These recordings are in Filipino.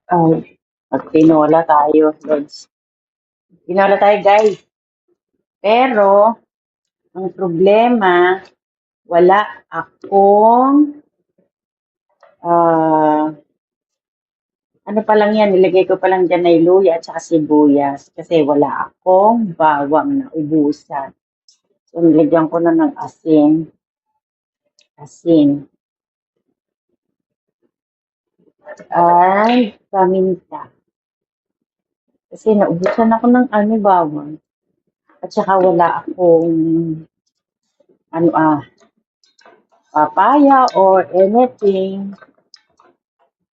Ay, magtinola tayo, Lods. Tinola tayo, guys. Pero, ang problema, wala akong, ah, ano pa lang yan, nilagay ko pa lang dyan na luya at saka sibuyas. Kasi wala akong bawang na ubusan. So, nilagyan ko na ng asin. Asin. Ay, paminta. Kasi naubusan ako ng bawang. At saka wala akong, ano papaya or anything.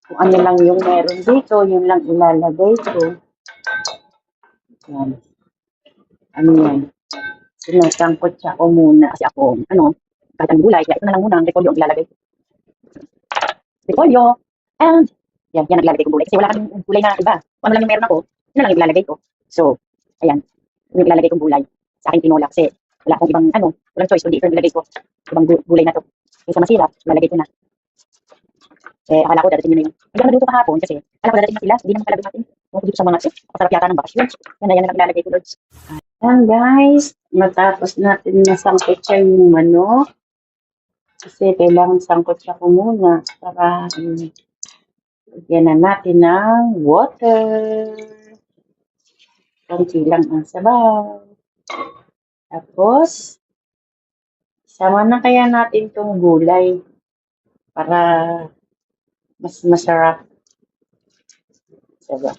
Kung ano lang yung meron dito, yun lang ilalagay ko. Yan. Ano yan? Sinasangkot siya ko muna. Kasi ako, kahit ang gulay, kaya ito na lang muna ang repolyo ang ilalagay ko. Repolyo. And, yan ang ilalagay ko gulay. Kasi wala kaming gulay na iba. Kung ano lang yung meron ako, yun na lang yung ilalagay ko. So, ayan. Yung ilalagay kong gulay sa aking tinola. Kasi wala akong ibang, walang choice. Kundi ito yung ilalagay ko. Ibang gulay na to. Kaysa masirap, ilalagay ko na. Eh, akala ko dadating nyo na yun. Hindi ako nagluto kahapon kasi akala ko dadating na sila. Hindi naman pala dumating. Kung dito sa mga masarap yata ng bakasyon. Yan na lang ilalagay ko, Lods. Ayan, guys. Matapos natin nasangkot siya yung manok. Kasi kailangan sangkot siya ko muna. Para, lagyan na natin ng water. Konti lang ang sabaw. Tapos, sama na kaya natin itong gulay para mas masarap. Diba?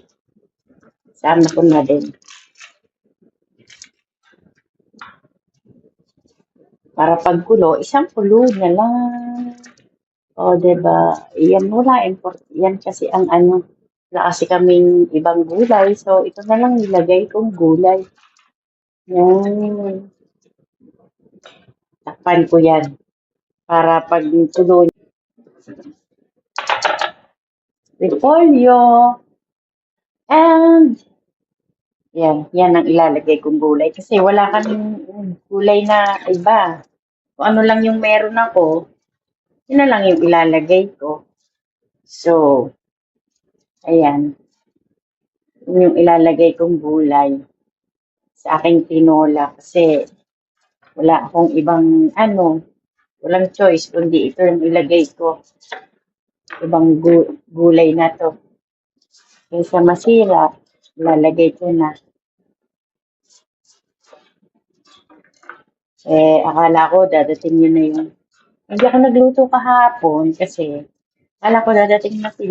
Sama ko na din. Para pagkulo, isang kulo na lang. O, diba? Yan muna. Yan kasi ang wala kasi kaming ibang gulay. So, ito na lang nilagay kong gulay. Yan. Takpan ko yan. Para pag tulo, repolyo. And, yan ang ilalagay kong gulay. Kasi wala kaming gulay na iba. Kung ano lang yung meron ako, yun na lang yung ilalagay ko. So, ayan. Yun yung ilalagay kong gulay sa aking tinola. Kasi wala akong ibang walang choice kundi ito yung ilagay ko. Ibang gulay na to. Kaysa masira, ilalagay ko na. Eh, akala ko dadating yun na yung... Hindi ako nagluto kahapon kasi akala ko dadating na sila.